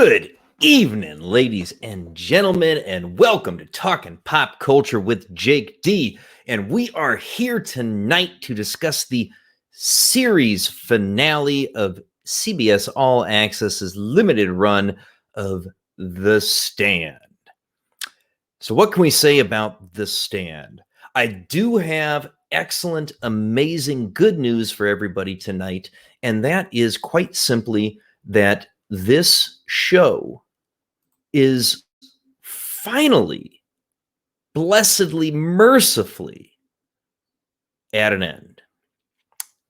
Good evening, ladies and gentlemen, and welcome to Talking Pop Culture with Jake D. And we are here tonight to discuss the series finale of CBS All Access's limited run of The Stand. So what can we say about The Stand? I do have excellent, amazing, good news for everybody tonight, and that is quite simply that this show is finally, blessedly, mercifully at an end.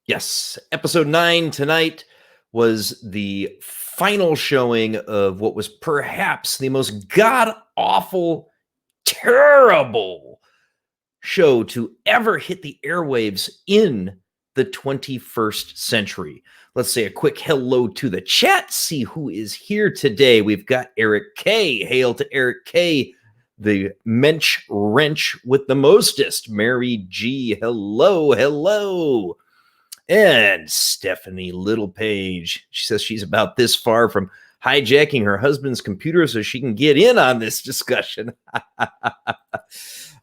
Yes, episode 9 tonight was the final showing of what was perhaps the most god-awful, terrible show to ever hit the airwaves in the 21st century. Let's say a quick hello to the chat, see who is here today. We've got Eric K. Hail to Eric K., the mensch wrench with the mostest. Mary G. Hello, hello. And Stephanie Littlepage. She says she's about this far from hijacking her husband's computer so she can get in on this discussion.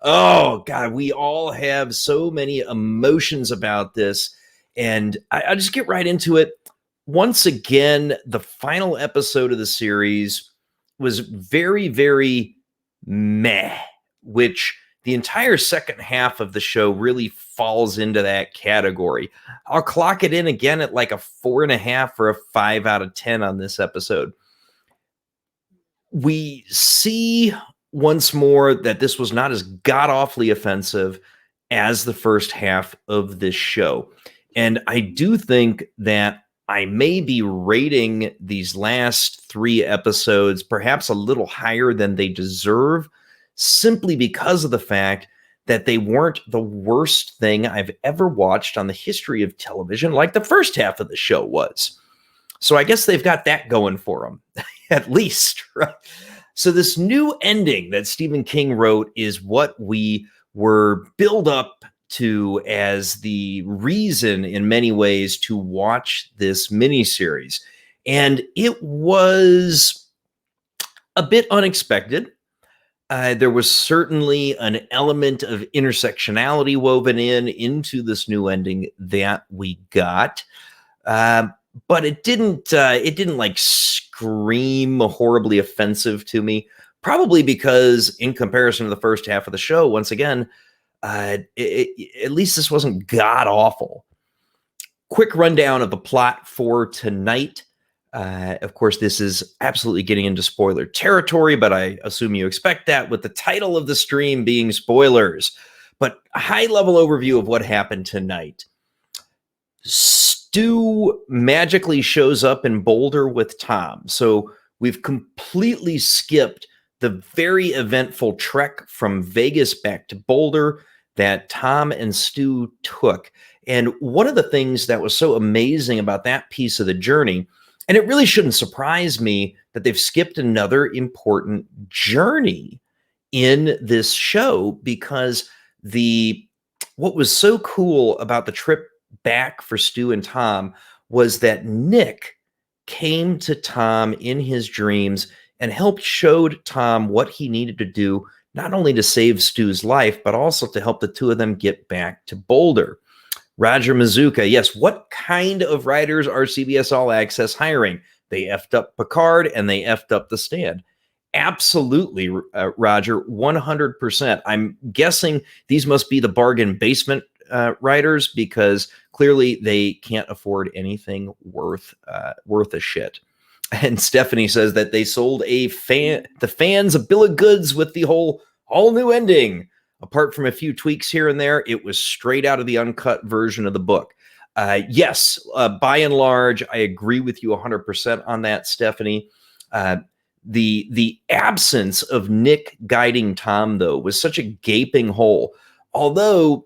Oh, God, we all have so many emotions about this. And I'll just get right into it. Once again, the final episode of the series was very, very meh, which the entire second half of the show really falls into that category. I'll clock it in again at like a 4.5 or a 5 out of 10 on this episode. We see once more that this was not as god-awfully offensive as the first half of this show. And I do think that I may be rating these last 3 episodes perhaps a little higher than they deserve, simply because of the fact that they weren't the worst thing I've ever watched on the history of television like the first half of the show was. So I guess they've got that going for them, at least, right? So this new ending that Stephen King wrote is what we were built up to as the reason in many ways to watch this miniseries. And it was a bit unexpected. There was certainly an element of intersectionality woven into this new ending that we got. But it didn't like scream horribly offensive to me, probably because in comparison to the first half of the show, once again, at least this wasn't god awful. Quick rundown of the plot for tonight. Of course, this is absolutely getting into spoiler territory, but I assume you expect that with the title of the stream being spoilers. But a high-level overview of what happened tonight. Stu magically shows up in Boulder with Tom. So we've completely skipped the very eventful trek from Vegas back to Boulder that Tom and Stu took. And one of the things that was so amazing about that piece of the journey, and it really shouldn't surprise me that they've skipped another important journey in this show, because what was so cool about the trip back for Stu and Tom was that Nick came to Tom in his dreams and showed Tom what he needed to do, not only to save Stu's life, but also to help the two of them get back to Boulder. Roger Mazuka, yes, what kind of writers are CBS All Access hiring? They effed up Picard and they effed up The Stand. Absolutely, Roger, 100%. I'm guessing these must be the bargain basement writers, because clearly they can't afford anything worth a shit. And Stephanie says that they sold the fans a bill of goods with the whole all new ending. Apart from a few tweaks here and there, it was straight out of the uncut version of the book. Yes, by and large, I agree with you 100% on that, Stephanie. The absence of Nick guiding Tom, though, was such a gaping hole. Although,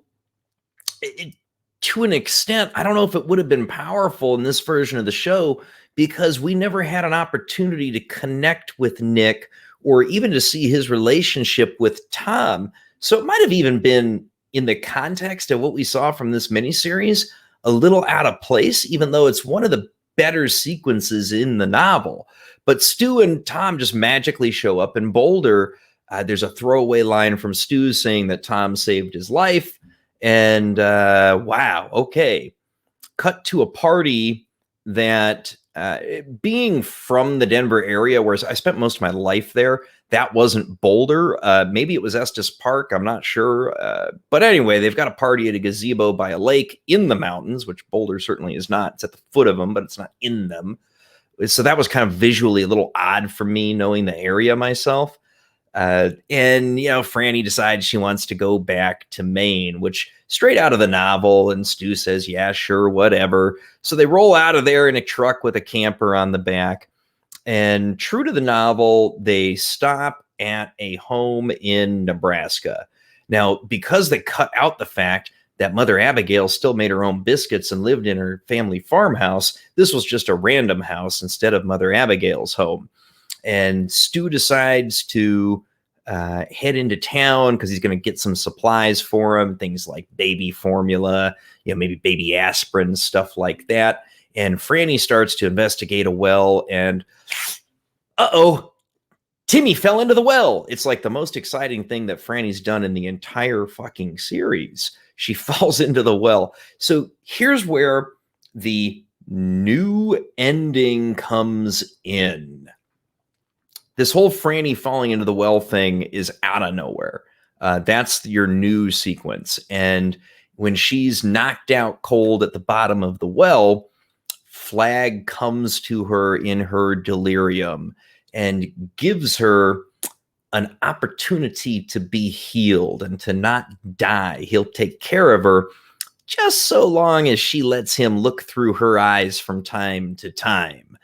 to an extent, I don't know if it would have been powerful in this version of the show, because we never had an opportunity to connect with Nick or even to see his relationship with Tom. So it might have even been, in the context of what we saw from this miniseries, a little out of place, even though it's one of the better sequences in the novel. But Stu and Tom just magically show up in Boulder. There's a throwaway line from Stu saying that Tom saved his life. And wow, okay. Cut to a party that, being from the Denver area, where I spent most of my life there, that wasn't Boulder. Maybe it was Estes Park. I'm not sure. But anyway, they've got a party at a gazebo by a lake in the mountains, which Boulder certainly is not. It's at the foot of them, but it's not in them. So that was kind of visually a little odd for me, knowing the area myself. And, Franny decides she wants to go back to Maine, which straight out of the novel. And Stu says, yeah, sure, whatever. So they roll out of there in a truck with a camper on the back. And true to the novel, they stop at a home in Nebraska. Now, because they cut out the fact that Mother Abigail still made her own biscuits and lived in her family farmhouse, this was just a random house instead of Mother Abigail's home. And Stu decides to head into town because he's going to get some supplies for him, things like baby formula, maybe baby aspirin, stuff like that. And Franny starts to investigate a well, and Timmy fell into the well. It's like the most exciting thing that Franny's done in the entire fucking series. She falls into the well. So here's where the new ending comes in. This whole Franny falling into the well thing is out of nowhere. That's your new sequence. And when she's knocked out cold at the bottom of the well, Flag comes to her in her delirium and gives her an opportunity to be healed and to not die. He'll take care of her just so long as she lets him look through her eyes from time to time.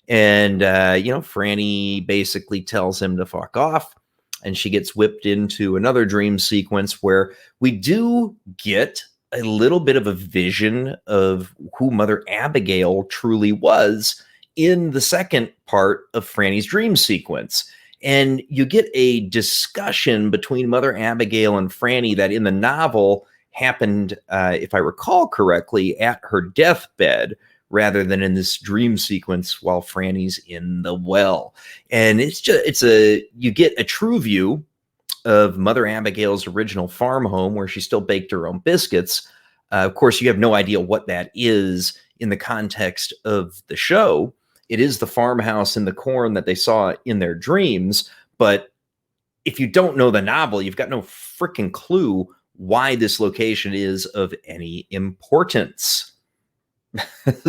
And, Franny basically tells him to fuck off, and she gets whipped into another dream sequence where we do get a little bit of a vision of who Mother Abigail truly was in the second part of Franny's dream sequence. And you get a discussion between Mother Abigail and Franny that in the novel happened, if I recall correctly, at her deathbed, rather than in this dream sequence while Franny's in the well. And you get a true view of Mother Abigail's original farm home where she still baked her own biscuits. Of course, you have no idea what that is in the context of the show. It is the farmhouse in the corn that they saw in their dreams. But if you don't know the novel, you've got no freaking clue why this location is of any importance.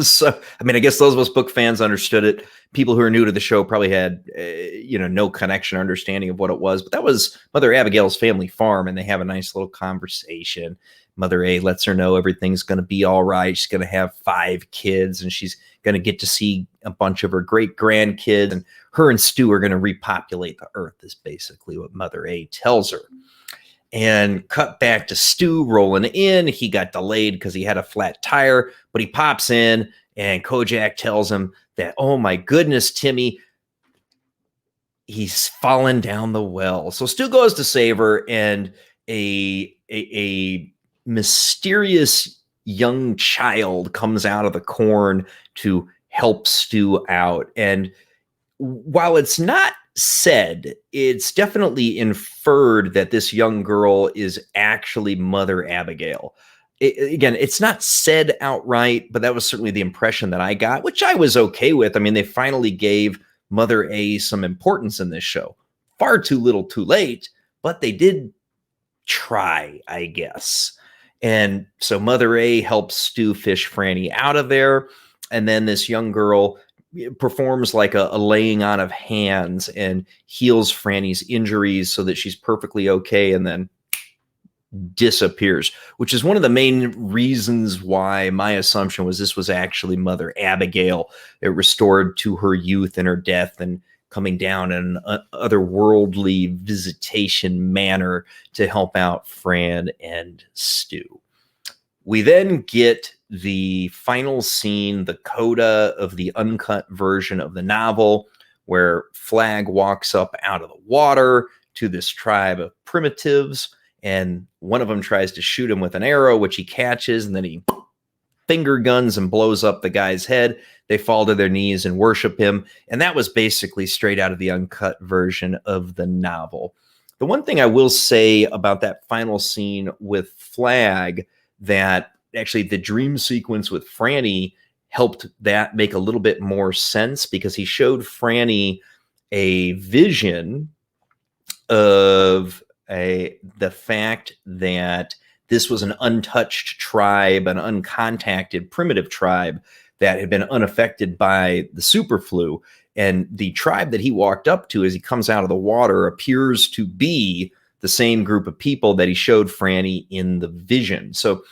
So, I guess those of us book fans understood it. People who are new to the show probably had, no connection or understanding of what it was. But that was Mother Abigail's family farm, and they have a nice little conversation. Mother A lets her know everything's going to be all right. She's going to have 5 kids, and she's going to get to see a bunch of her great grandkids. And her and Stu are going to repopulate the earth, is basically what Mother A tells her. And cut back to Stu rolling in. He got delayed because he had a flat tire, but he pops in, and Kojak tells him that, oh my goodness, Timmy, he's fallen down the well. So Stu goes to save her, and a mysterious young child comes out of the corn to help Stu out. And while it's not said, it's definitely inferred that this young girl is actually Mother Abigail. Again, it's not said outright, but that was certainly the impression that I got, which I was okay with. They finally gave Mother A some importance in this show. Far too little, too late, but they did try, I guess. And so Mother A helps Stu fish Franny out of there. And then this young girl performs like a laying on of hands and heals Franny's injuries so that she's perfectly okay, and then disappears, which is one of the main reasons why my assumption was this was actually Mother Abigail. It restored to her youth and her death and coming down in an otherworldly visitation manner to help out Fran and Stu. We then get the final scene, the coda of the uncut version of the novel, where Flag walks up out of the water to this tribe of primitives, and one of them tries to shoot him with an arrow, which he catches, and then he finger guns and blows up the guy's head. They fall to their knees and worship him. And that was basically straight out of the uncut version of the novel. The one thing I will say about that final scene with Flag, that actually the dream sequence with Franny helped that make a little bit more sense, because he showed Franny a vision of the fact that this was an untouched tribe, an uncontacted primitive tribe that had been unaffected by the super flu. And the tribe that he walked up to as he comes out of the water appears to be the same group of people that he showed Franny in the vision. So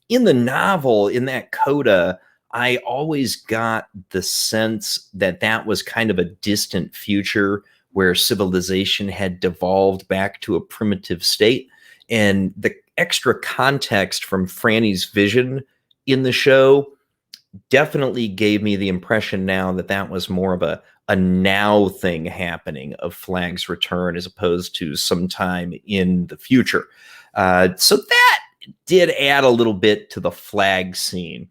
in the novel, in that coda, I always got the sense that that was kind of a distant future where civilization had devolved back to a primitive state. And the extra context from Franny's vision in the show definitely gave me the impression now that that was more of a now thing happening of Flag's return, as opposed to sometime in the future. So that did add a little bit to the Flag scene.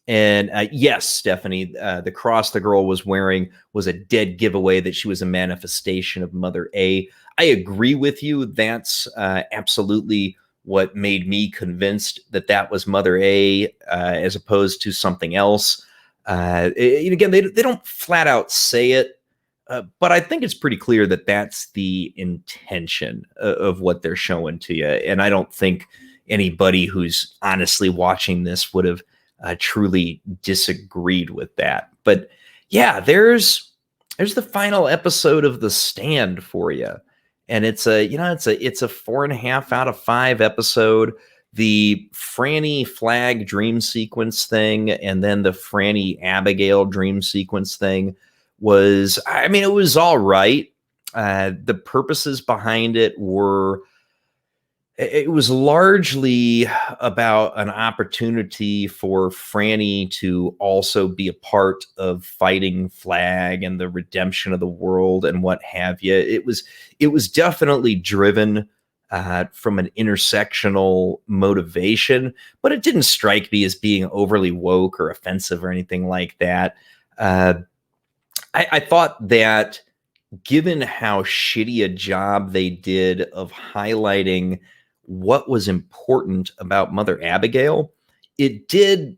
And yes, Stephanie, the cross the girl was wearing was a dead giveaway that she was a manifestation of Mother A. I agree with you. That's absolutely what made me convinced that that was Mother A, as opposed to something else. Again, they don't flat out say it, but I think it's pretty clear that that's the intention of what they're showing to you. And I don't think anybody who's honestly watching this would have truly disagreed with that. But yeah, there's the final episode of The Stand for you. And it's a 4.5 out of 5 episode. The Franny Flag dream sequence thing, and then the Franny Abigail dream sequence thing was, I mean, it was all right. The purposes behind it was largely about an opportunity for Franny to also be a part of fighting Flag and the redemption of the world and what have you. It was definitely driven from an intersectional motivation, but it didn't strike me as being overly woke or offensive or anything like that. I thought that given how shitty a job they did of highlighting what was important about Mother Abigail, it did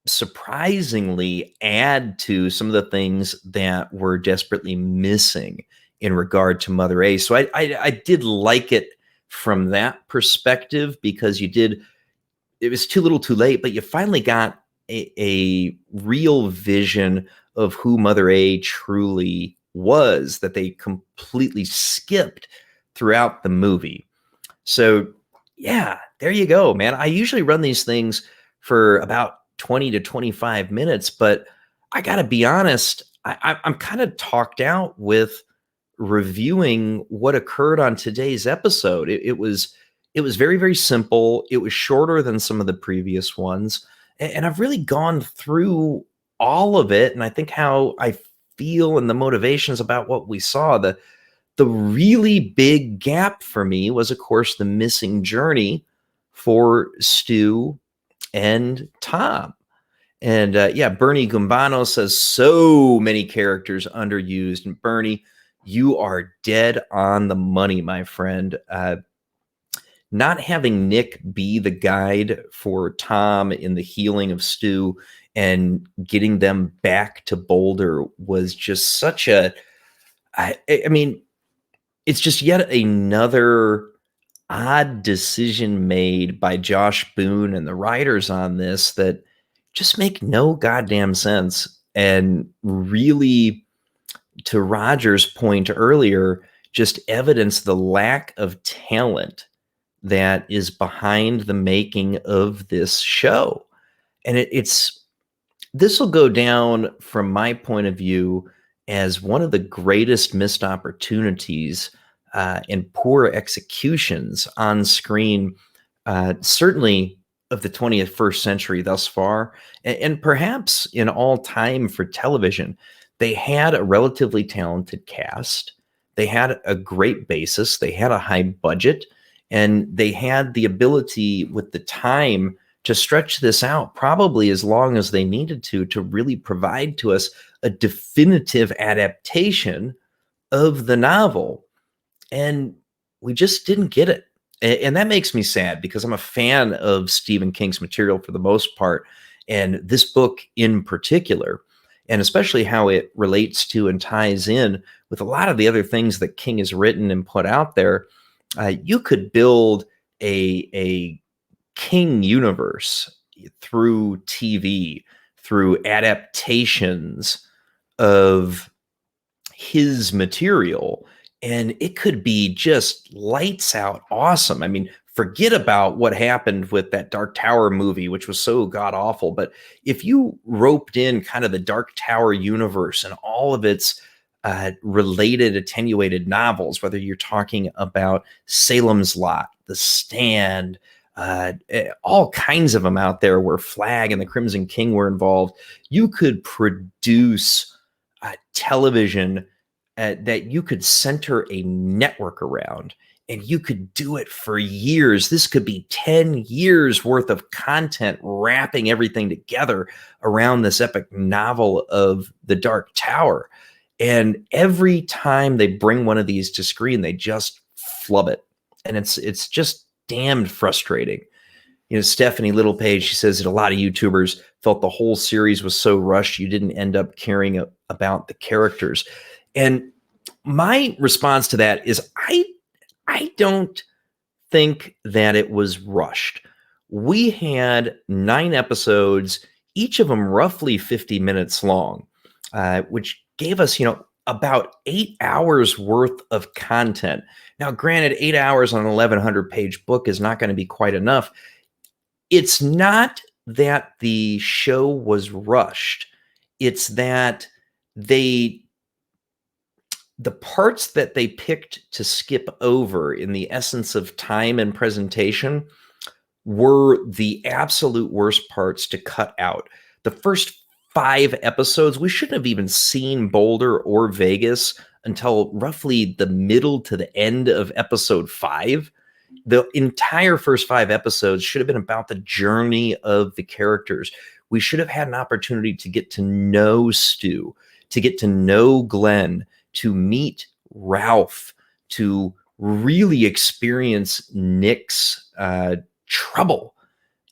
surprisingly add to some of the things that were desperately missing in regard to Mother A. So I did like it from that perspective, because it was too little too late, but you finally got a real vision of who Mother A truly was that they completely skipped throughout the movie. So yeah, there you go, man. I usually run these things for about 20 to 25 minutes, but I got to be honest, I'm kind of talked out with reviewing what occurred on today's episode. It was very, very simple. It was shorter than some of the previous ones. And I've really gone through all of it. And I think how I feel and the motivations about what we saw, the really big gap for me was, of course, the missing journey for Stu and Tom. And yeah, Bernie Gumbano says so many characters underused. And Bernie, you are dead on the money, my friend. Not having Nick be the guide for Tom in the healing of Stu and getting them back to Boulder was just such I mean, it's just yet another odd decision made by Josh Boone and the writers on this that just make no goddamn sense. And really, to Roger's point earlier, just evidence the lack of talent that is behind the making of this show. And this will go down from my point of view as one of the greatest missed opportunities and poor executions on screen, certainly of the 21st century thus far, and perhaps in all time for television. They had a relatively talented cast. They had a great basis. They had a high budget, and they had the ability with the time to stretch this out probably as long as they needed to really provide to us a definitive adaptation of the novel. And we just didn't get it. And that makes me sad because I'm a fan of Stephen King's material for the most part, and this book in particular, and especially how it relates to and ties in with a lot of the other things that King has written and put out there. You could build a King universe through TV, through adaptations of his material, and it could be just lights out awesome. I mean, forget about what happened with that Dark Tower movie, which was so god awful. But if you roped in kind of the Dark Tower universe and all of its related attenuated novels, whether you're talking about Salem's Lot, The Stand, all kinds of them out there where Flag and the Crimson King were involved, you could produce television that you could center a network around, and you could do it for years. This could be 10 years worth of content wrapping everything together around this epic novel of The Dark Tower. And every time they bring one of these to screen, they just flub it. And it's just damned frustrating. You know, Stephanie Littlepage, she says that a lot of YouTubers felt the whole series was so rushed, you didn't end up caring about the characters. And my response to that is I don't think that it was rushed. We had 9 episodes, each of them roughly 50 minutes long, which gave us, about 8 hours worth of content. Now, granted, 8 hours on an 1,100-page book is not going to be quite enough. It's not that the show was rushed. It's that the parts that they picked to skip over in the essence of time and presentation were the absolute worst parts to cut out. The first 5 episodes, we shouldn't have even seen Boulder or Vegas until roughly the middle to the end of episode 5. The entire first 5 episodes should have been about the journey of the characters. We should have had an opportunity to get to know Stu, to get to know Glenn, to meet Ralph, to really experience Nick's trouble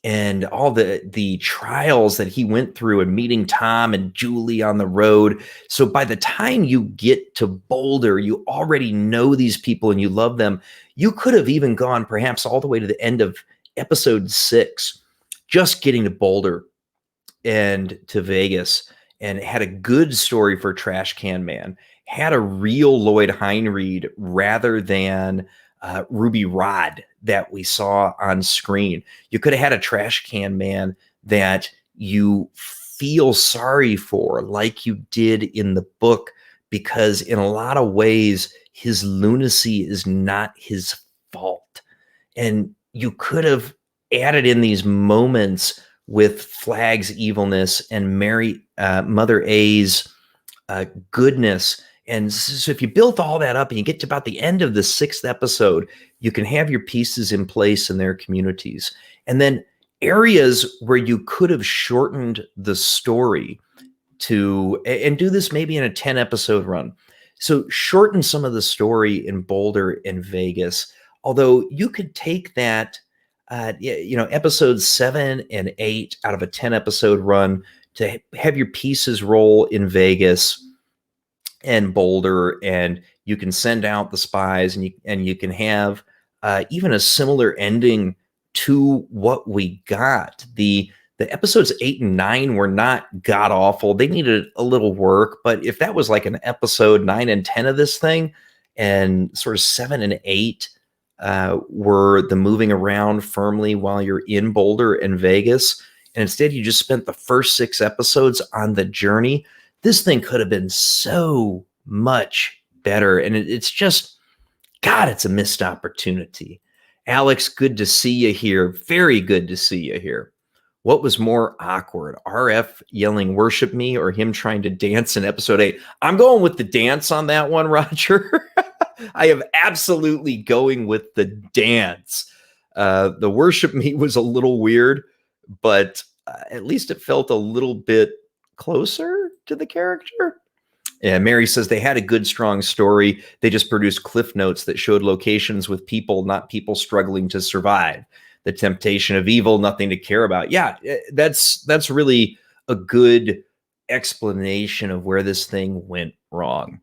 and all the trials that he went through, and meeting Tom and Julie on the road. So by the time you get to Boulder, you already know these people and you love them. You could have even gone perhaps all the way to the end of episode 6, just getting to Boulder and to Vegas, and had a good story for Trash Can Man, had a real Lloyd Heinried rather than Ruby Rod that we saw on screen. You could have had a Trash Can Man that you feel sorry for, like you did in the book, because in a lot of ways, his lunacy is not his fault. And you could have added in these moments with Flag's evilness and Mother A's goodness. And so if you built all that up and you get to about the end of the 6th episode, you can have your pieces in place in their communities. And then areas where you could have shortened the story and do this maybe in a 10-episode run. So shorten some of the story in Boulder and Vegas, although you could take that, episodes 7 and 8 out of a 10-episode run to have your pieces roll in Vegas and Boulder, and you can send out the spies, and you can have even a similar ending to what we got. The episodes 8 and 9 were not god awful. They needed a little work, but if that was like an episode 9 and 10 of this thing, and sort of 7 and 8 were the moving around firmly while you're in Boulder and Vegas, and instead you just spent the first 6 episodes on the journey, this thing could have been so much better. And it's just, God, it's a missed opportunity. Alex, good to see you here. Very good to see you here. What was more awkward, RF yelling "worship me" or him trying to dance in episode 8? I'm going with the dance on that one, Roger. I am absolutely going with the dance. The "worship me" was a little weird, but at least it felt a little bit closer to the character. Yeah, Mary says they had a good, strong story. They just produced cliff notes that showed locations with people, not people struggling to survive. The temptation of evil, nothing to care about. Yeah, that's really a good explanation of where this thing went wrong.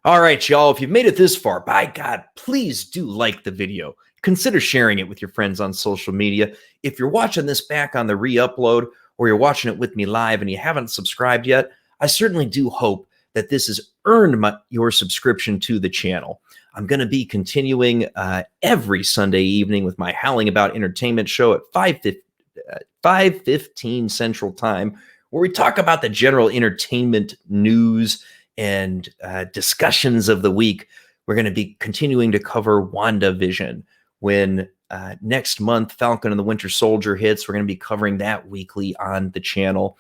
All right, y'all, if you've made it this far, by God, please do like the video. Consider sharing it with your friends on social media. If you're watching this back on the re-upload or you're watching it with me live and you haven't subscribed yet, I certainly do hope that this has earned your subscription to the channel. I'm going to be continuing every Sunday evening with my Howling About Entertainment show at 5:15 Central Time, where we talk about the general entertainment news and discussions of the week. We're going to be continuing to cover WandaVision. When next month Falcon and the Winter Soldier hits, we're going to be covering that weekly on the channel.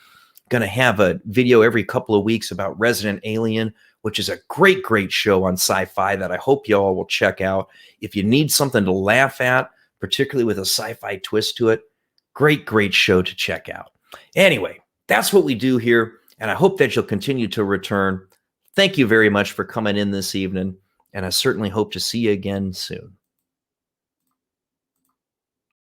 Going to have a video every couple of weeks about Resident Alien, which is a great, great show on Sci-Fi that I hope y'all will check out. If you need something to laugh at, particularly with a sci-fi twist to it, great, great show to check out. Anyway, that's what we do here, and I hope that you'll continue to return. Thank you very much for coming in this evening, and I certainly hope to see you again soon.